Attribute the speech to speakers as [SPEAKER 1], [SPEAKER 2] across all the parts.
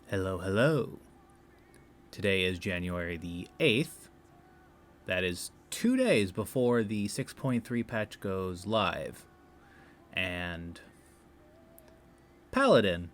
[SPEAKER 1] Hello, hello. Today is January the 8th. That is 2 days before the 6.3 patch goes live. And Paladin,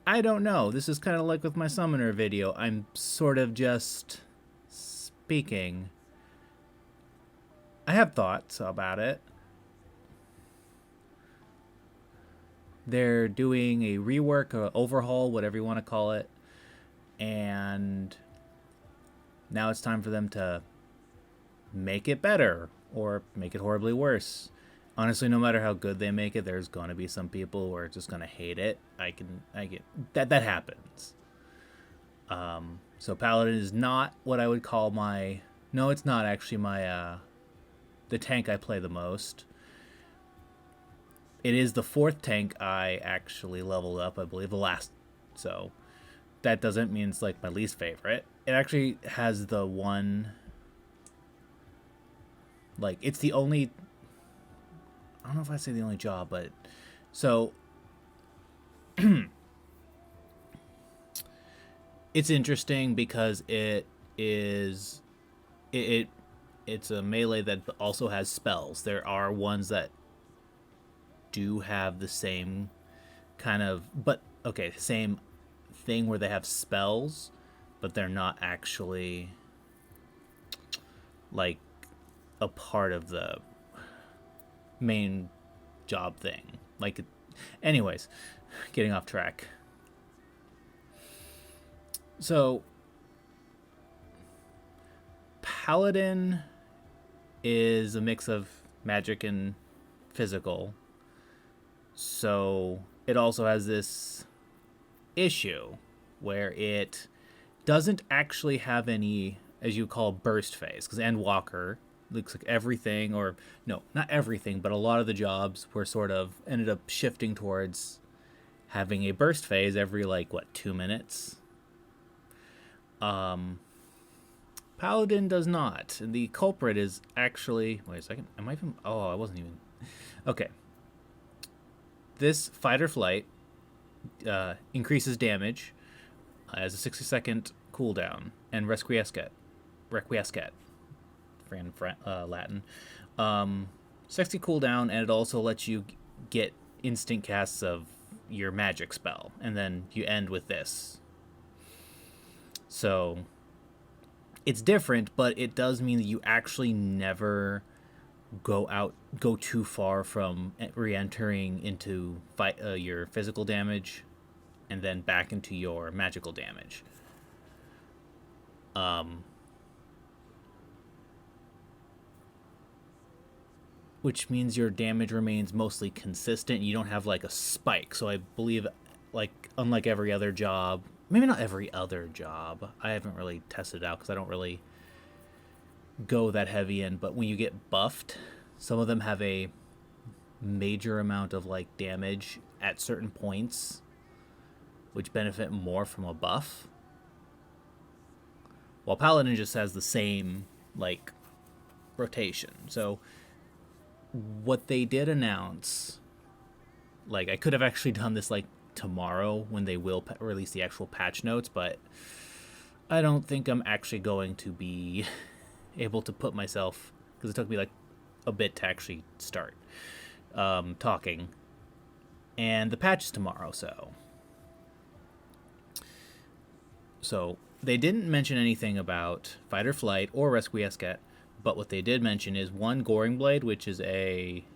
[SPEAKER 1] I don't know. This is kind of like with my summoner video. I'm sort of just speaking. I have thoughts about it. They're doing a rework, or overhaul, whatever you want to call it. And now it's time for them to make it better or make it horribly worse. Honestly, no matter how good they make it, there's going to be some people who are just going to hate it. I get that happens. So Paladin is not what I would call my, no, it's not actually my the tank I play the most. It is the fourth tank I actually leveled up, I believe, the last. So that doesn't mean it's like my least favorite. It actually has the one, like, it's the only, I don't know if I say the only job, but so it's interesting because it it's a melee that also has spells. There are ones that do have the same kind of, but okay, same thing where they have spells, but they're not actually like a part of the main job thing. Like, anyways, getting off track. So, Paladin is a mix of magic and physical. So, it also has this issue where it doesn't actually have any, as you call, burst phase. Because Endwalker looks like everything, or no, not everything, but a lot of the jobs were sort of ended up shifting towards having a burst phase every, like, what, 2 minutes. Paladin does not. And the culprit is actually, wait a second, am I even, oh, I wasn't even, okay. This fight or flight increases damage as a 60-second cooldown, and requiescat, Latin, 60 cooldown, and it also lets you get instant casts of your magic spell, and then you end with this. So it's different, but it does mean that you actually never go too far from re-entering into your physical damage and then back into your magical damage. Which means your damage remains mostly consistent. You don't have like a spike. So I believe, like, unlike every other job, maybe not every other job, I haven't really tested it out because I don't really go that heavy in, but when you get buffed, some of them have a major amount of like damage at certain points, which benefit more from a buff. While Paladin just has the same like rotation. So what they did announce, like, I could have actually done this like tomorrow when they will release the actual patch notes, but I don't think I'm actually going to be able to put myself, because it took me like a bit to actually start talking, and the patch is tomorrow. So they didn't mention anything about fight or flight or requiescat, but what they did mention is one, Goring Blade, which is a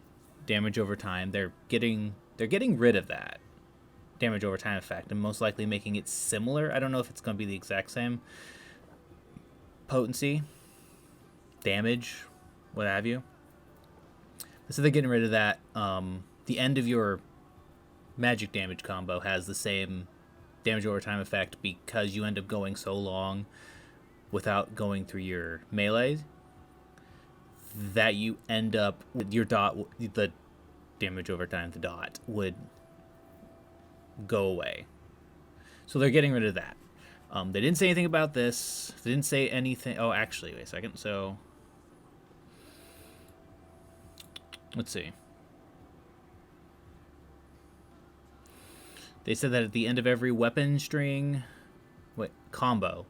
[SPEAKER 1] damage over time. They're getting rid of that damage over time effect and most likely making it similar. I don't know if it's going to be the exact same potency, damage, what have you. So they're getting rid of that. The end of your magic damage combo has the same damage over time effect because you end up going so long without going through your melee that you end up with your dot, the damage over time, the dot would go away. So they're getting rid of that. They didn't say anything about this. They didn't say anything. Oh, actually, wait a second. So let's see. They said that at the end of every weapon string, combo,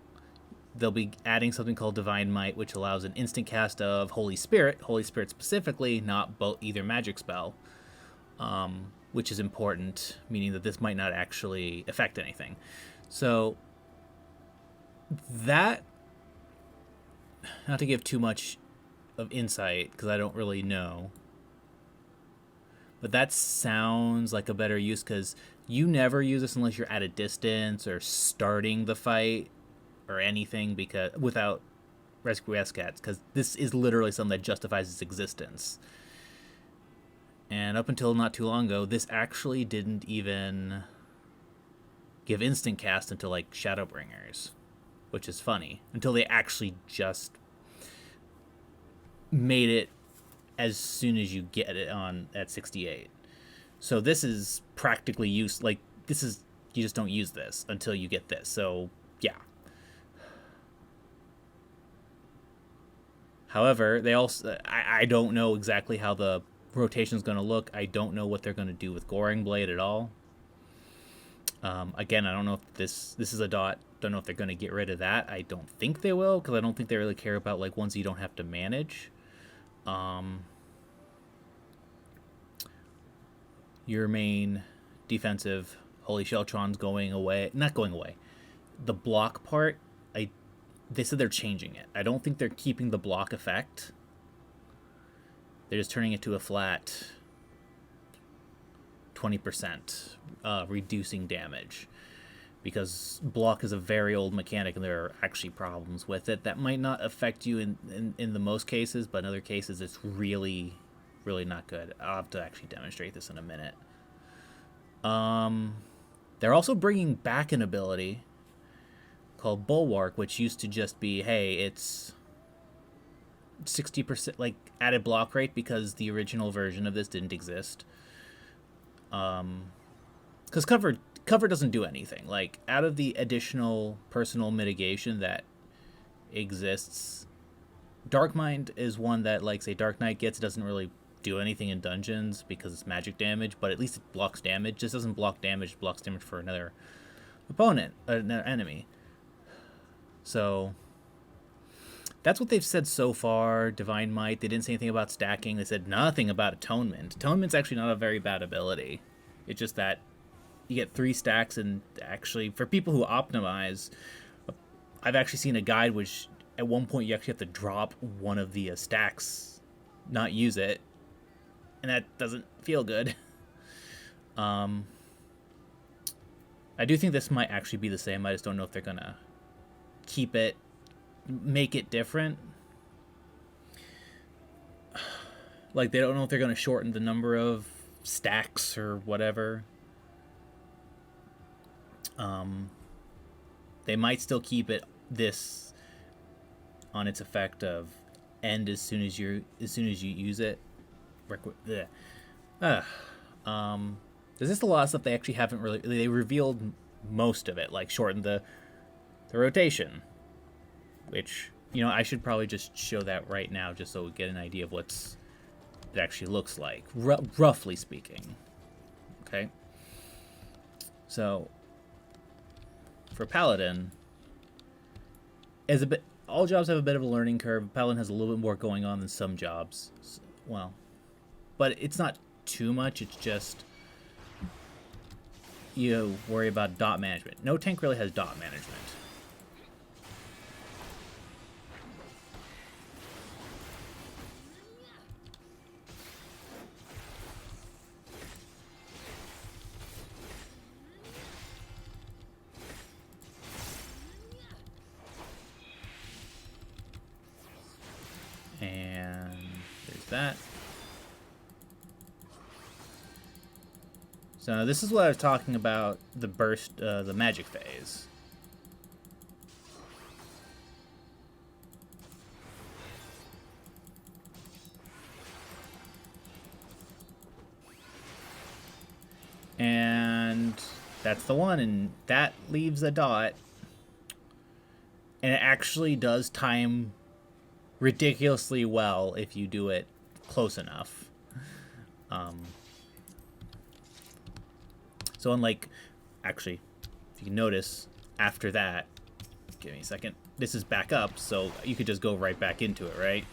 [SPEAKER 1] they'll be adding something called Divine Might, which allows an instant cast of Holy Spirit. Holy Spirit specifically, not both either magic spell, which is important, meaning that this might not actually affect anything. So that, not to give too much of insight because I don't really know, but that sounds like a better use because you never use this unless you're at a distance or starting the fight or anything, because without Rescue Rescats, because this is literally something that justifies its existence. And up until not too long ago, this actually didn't even give instant cast until like Shadowbringers, which is funny, until they actually just made it as soon as you get it on at 68. So this is practically use, like this is, you just don't use this until you get this. So yeah. However, they also, I don't know exactly how the rotation is going to look. I don't know what they're going to do with Goring Blade at all. Again, I don't know if this is a dot. Don't know if they're going to get rid of that. I don't think they will, because I don't think they really care about like ones you don't have to manage. Your main defensive Holy Sheltron's going away. Not going away. The block part, they said they're changing it. I don't think they're keeping the block effect. They're just turning it to a flat 20%, reducing damage. Because block is a very old mechanic and there are actually problems with it that might not affect you in the most cases, but in other cases it's really, really not good. I'll have to actually demonstrate this in a minute. They're also bringing back an ability called Bulwark, which used to just be, hey, it's 60% like added block rate because the original version of this didn't exist. Because cover doesn't do anything. Like, out of the additional personal mitigation that exists, Dark Mind is one that, like, say, Dark Knight gets. It doesn't really do anything in dungeons because it's magic damage, but at least it blocks damage. Just doesn't block damage, it blocks damage for another opponent, another enemy. So that's what they've said so far. Divine Might, they didn't say anything about stacking. They said nothing about Atonement. Atonement's actually not a very bad ability. It's just that you get 3 stacks, and actually, for people who optimize, I've actually seen a guide which at one point you actually have to drop one of the stacks, not use it, and that doesn't feel good. I do think this might actually be the same. I just don't know if they're gonna keep it, make it different. Like, they don't know if they're gonna shorten the number of stacks or whatever. They might still keep it this on its effect of end as soon as you use it. There's just a lot of stuff they actually haven't really. They revealed most of it, like shortened the rotation, which, you know, I should probably just show that right now just so we get an idea of what it actually looks like, roughly speaking. Okay, so for Paladin, as a bit, all jobs have a bit of a learning curve. Paladin has a little bit more going on than some jobs. Well, but it's not too much. It's just you worry about dot management. No tank really has dot management. And there's that. So this is what I was talking about, the burst, the magic phase. And that's the one, and that leaves a dot. And it actually does time ridiculously well if you do it close enough. So unlike, actually, if you can notice, after that, Give me a second. This is back up, so you could just go right back into it, right?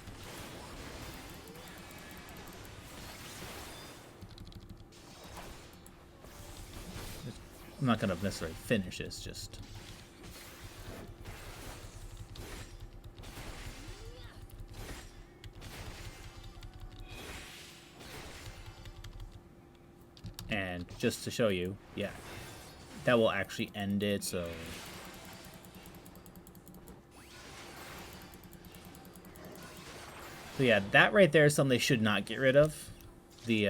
[SPEAKER 1] I'm not going to necessarily finish this, just... And just to show you, yeah, that will actually end it, so... So yeah, that right there is something they should not get rid of. The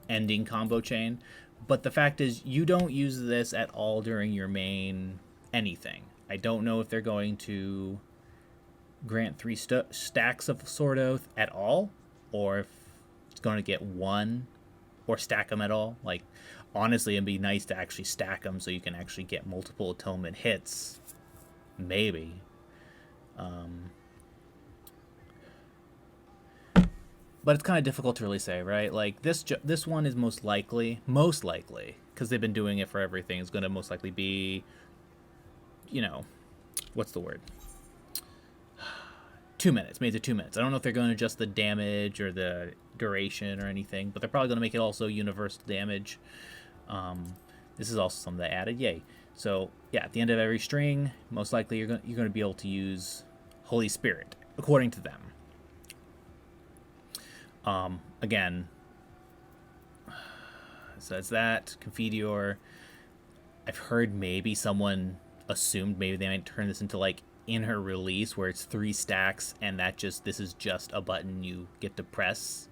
[SPEAKER 1] ending combo chain. But the fact is, you don't use this at all during your main anything. I don't know if they're going to grant 3 stacks of Sword Oath at all, or if it's going to get 1, or stack them at all. Like, honestly, it'd be nice to actually stack them so you can actually get multiple atonement hits. Maybe. But it's kind of difficult to really say, right? Like, this one is most likely, because they've been doing it for everything, is going to most likely be, you know, what's the word? 2 minutes, made it 2 minutes. I don't know if they're going to adjust the damage or the duration or anything, but they're probably going to make it also universal damage. This is also something they added, yay. So, yeah, at the end of every string, most likely you're going to be able to use Holy Spirit, according to them. Again, so that's that. Confiteor. I've heard maybe someone assumed maybe they might turn this into like in her release where it's 3 stacks and this is just a button you get to press.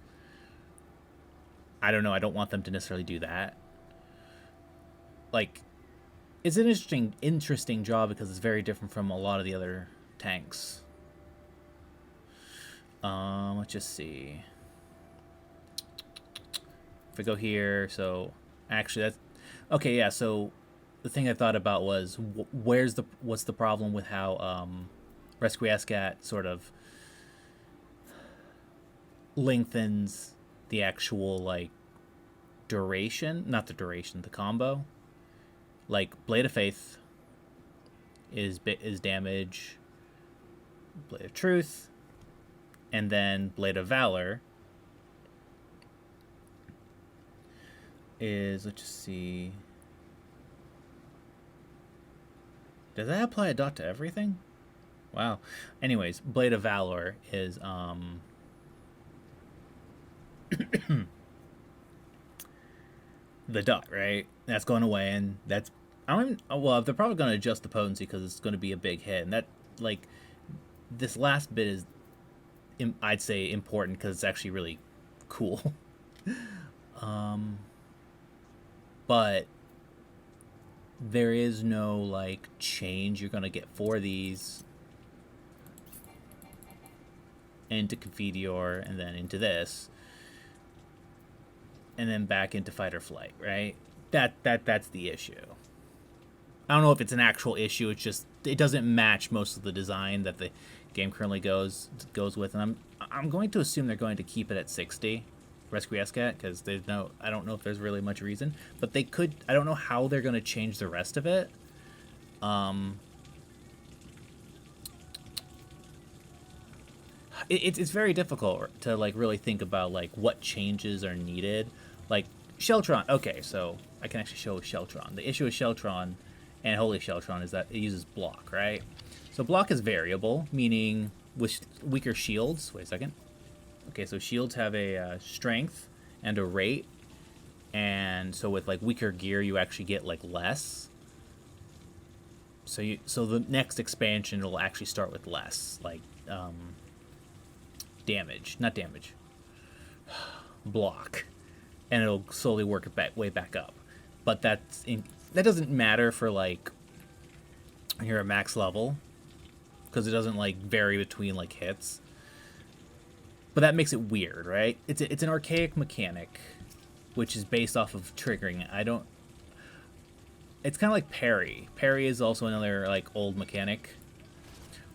[SPEAKER 1] I don't know. I don't want them to necessarily do that. Like, it's an interesting job because it's very different from a lot of the other tanks. Let's just see. If I go here, so actually that's okay. Yeah, so the thing I thought about was what's the problem with how Resquiescat sort of lengthens the actual like duration, not the duration, the combo. Like Blade of Faith is damage, Blade of Truth, and then Blade of Valor is, let's just see. Does that apply a dot to everything? Wow. Anyways, Blade of Valor is the dot, right? That's going away, and that's well, they're probably going to adjust the potency because it's going to be a big hit, and that like this last bit is I'd say important because it's actually really cool. But there is no like change you're gonna get for these into Confiteor and then into this and then back into Fight or Flight, right? That's the issue. I don't know if it's an actual issue. It's just it doesn't match most of the design that the game currently goes with, and I'm going to assume they're going to keep it at 60. Resquiescat, because I don't know if there's really much reason, but they could. I don't know how they're going to change the rest of it. It's very difficult to like really think about like what changes are needed. Like Sheltron. Okay, so I can actually show Sheltron. The issue with Sheltron and Holy Sheltron is that it uses block, right? So block is variable, meaning with weaker shields. Wait a second. Okay, so shields have a strength and a rate, and so with like weaker gear, you actually get like less. So the next expansion will actually start with less, like block, and it'll slowly work it way back up. But that doesn't matter for like when you're at max level, because it doesn't like vary between like hits. But that makes it weird, right? It's an archaic mechanic, which is based off of triggering. It's kind of like parry. Parry is also another like old mechanic,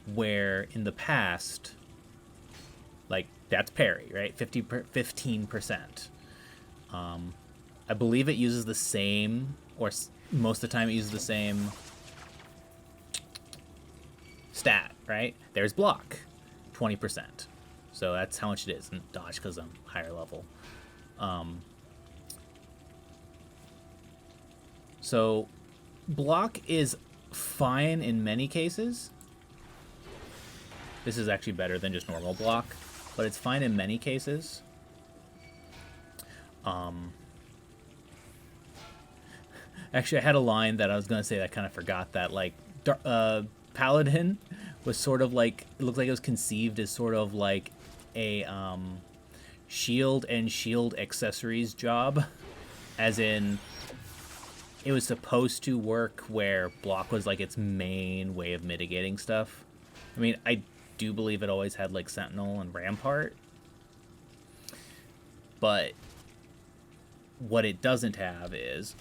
[SPEAKER 1] where in the past, like that's parry, right? 15%. I believe it uses the same, or most of the time it uses the same stat, right? There's block, 20%. So that's how much it is. And dodge because I'm higher level. So block is fine in many cases. This is actually better than just normal block, but it's fine in many cases. Actually, I had a line that I was going to say that I kind of forgot that, like, Paladin was sort of like, it looked like it was conceived as sort of like a shield and shield accessories job, as in it was supposed to work where block was like its main way of mitigating stuff. I mean, I do believe it always had like Sentinel and Rampart, but what it doesn't have is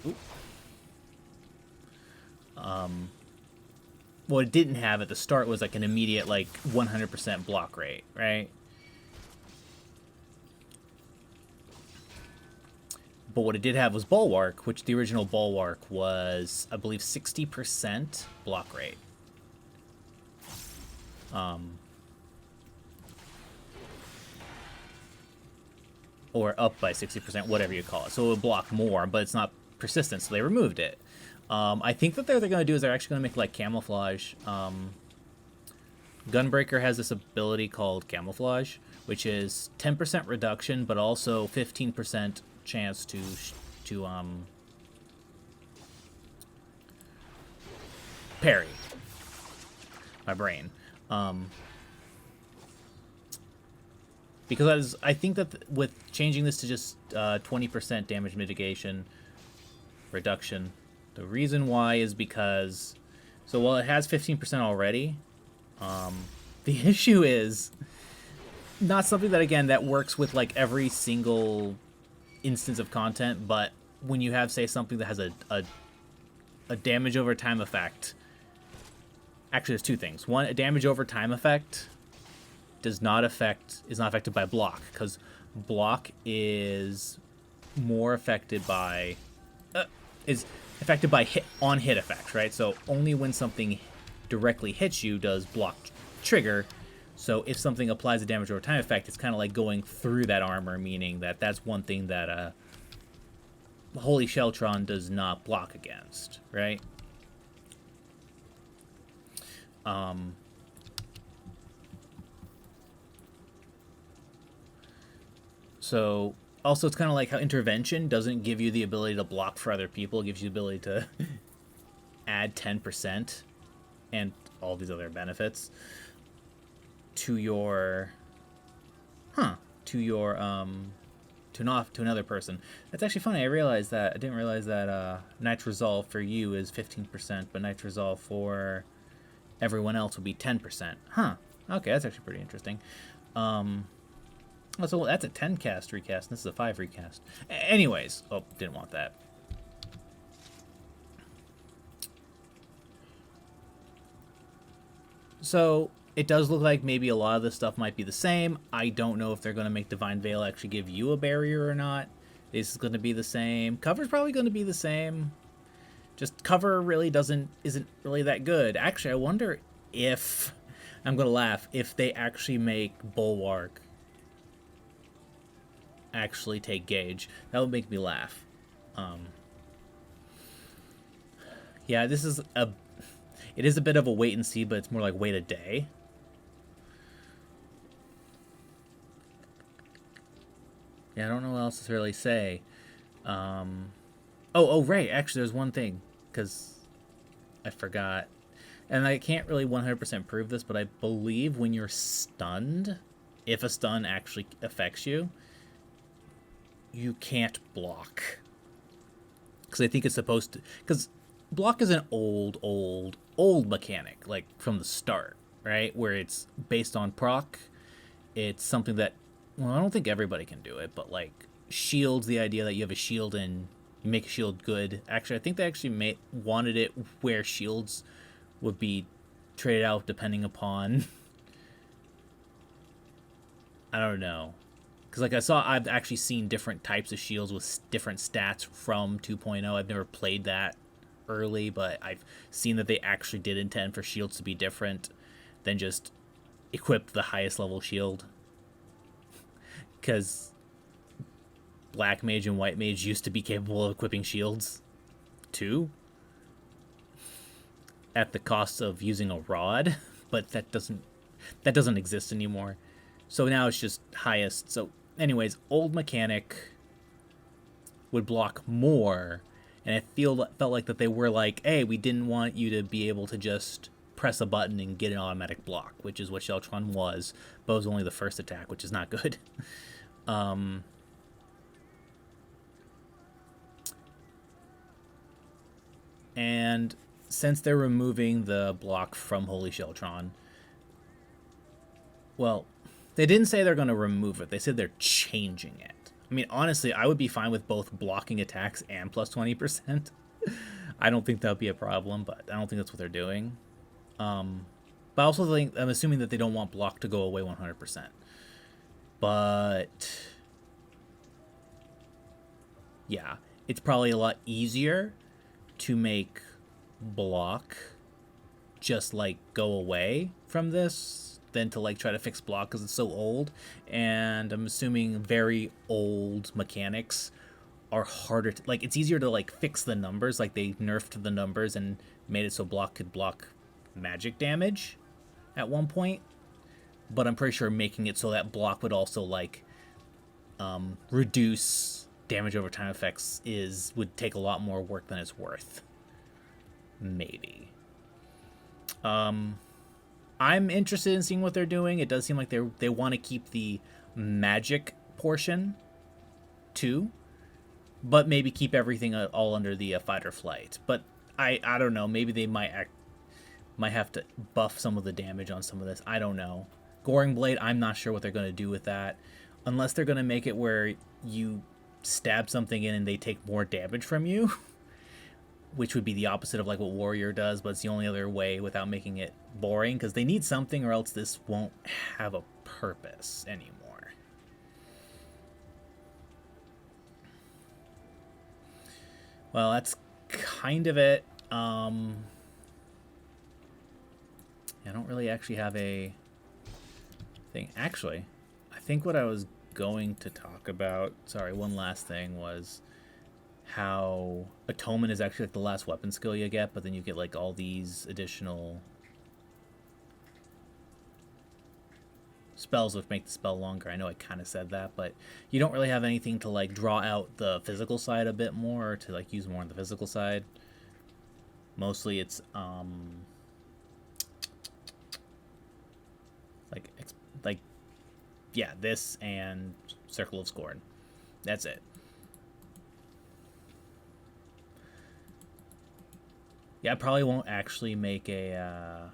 [SPEAKER 1] what it didn't have at the start was like an immediate like 100% block rate, right? But what it did have was Bulwark, which the original Bulwark was, I believe, 60% block rate. Or up by 60%, whatever you call it. So it would block more, but it's not persistent, so they removed it. I think that what they're going to do is they're actually going to make like camouflage. Gunbreaker has this ability called camouflage, which is 10% reduction, but also 15% chance to parry. My brain. Because I think that with changing this to just 20% damage mitigation reduction, the reason why is because, so while it has 15% already, the issue is not something that, again, that works with like every single instance of content, but when you have, say, something that has a damage over time effect. Actually, there's two things. One, a damage over time effect is not affected by block, because block is more affected by hit effects, right? So only when something directly hits you does block trigger. So if something applies a damage over time effect, it's kind of like going through that armor, meaning that that's one thing that Holy Sheltron does not block against, right? So also it's kind of like how intervention doesn't give you the ability to block for other people. It gives you the ability to add 10% and all these other benefits to your to another person. That's actually funny. I didn't realize that Nitro Resolve for you is 15%, but Nitro Resolve for everyone else would be 10%. Okay, that's actually pretty interesting. So that's a 10 cast recast, and this is a 5 recast. Anyways, didn't want that. So it does look like maybe a lot of this stuff might be the same. I don't know if they're going to make Divine Veil actually give you a barrier or not. This is going to be the same. Cover's probably going to be the same. Just cover really isn't really that good. Actually, I wonder if, I'm going to laugh, if they actually make Bulwark actually take gauge. That would make me laugh. Yeah, it is a bit of a wait and see, but it's more like wait a day. Yeah, I don't know what else to really say. Right. Actually, there's one thing, because I forgot. And I can't really 100% prove this, but I believe when you're stunned, if a stun actually affects you, you can't block. Because I think it's supposed to... Because block is an old mechanic, like, from the start, right? Where it's based on proc. It's something that... Well, I don't think everybody can do it, but, like, shields, the idea that you have a shield and you make a shield good. Actually, I think they actually wanted it where shields would be traded out depending upon... I don't know. Because, like, I've actually seen different types of shields with different stats from 2.0. I've never played that early, but I've seen that they actually did intend for shields to be different. then just equip the highest level shield. Because black mage and white mage used to be capable of equipping shields too, at the cost of using a rod, but that doesn't exist anymore. So now it's just highest. So anyways, old mechanic would block more, and it felt like that they were like, hey, we didn't want you to be able to just press a button and get an automatic block, which is what Sheltron was, but it was only the first attack, which is not good. And since they're removing the block from Holy Sheltron, well, they didn't say they're going to remove it. They said they're changing it. I mean, honestly, I would be fine with both blocking attacks and plus 20%. I don't think that would be a problem, but I don't think that's what they're doing. But I also think, I'm assuming that they don't want block to go away 100%. But yeah, it's probably a lot easier to make block just like go away from this than to like try to fix block because it's so old. And I'm assuming very old mechanics are harder to, like, it's easier to like fix the numbers, like they nerfed the numbers and made it so block could block magic damage at one point, but I'm pretty sure making it so that block would also like reduce damage over time effects would take a lot more work than it's worth. Maybe. I'm interested in seeing what they're doing. It does seem like they want to keep the magic portion too, but maybe keep everything all under the fight or flight. But I don't know. Maybe they might have to buff some of the damage on some of this. I don't know. Goring Blade, I'm not sure what they're going to do with that. Unless they're going to make it where you stab something in and they take more damage from you, which would be the opposite of like what Warrior does, but it's the only other way without making it boring, because they need something or else this won't have a purpose anymore. Well, that's kind of it. I don't really actually have a thing. Actually, I think what I was going to talk about, sorry, one last thing, was how Atonement is actually like the last weapon skill you get, but then you get like all these additional spells which make the spell longer. I know I kind of said that, but you don't really have anything to like draw out the physical side a bit more, or to like use more on the physical side. Mostly it's like yeah, this and Circle of Scorn. That's it. Yeah, I probably won't actually make a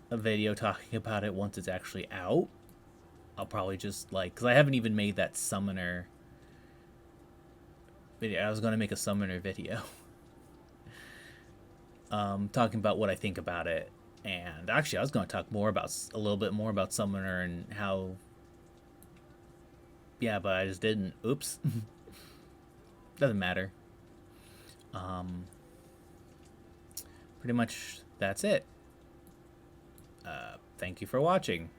[SPEAKER 1] video talking about it once it's actually out. I'll probably just like, because I haven't even made that summoner video. I was going to make a summoner video talking about what I think about it. And actually, I was going to talk a little bit more about Summoner and how... Yeah, but I just didn't. Oops. Doesn't matter. Pretty much that's it. Thank you for watching.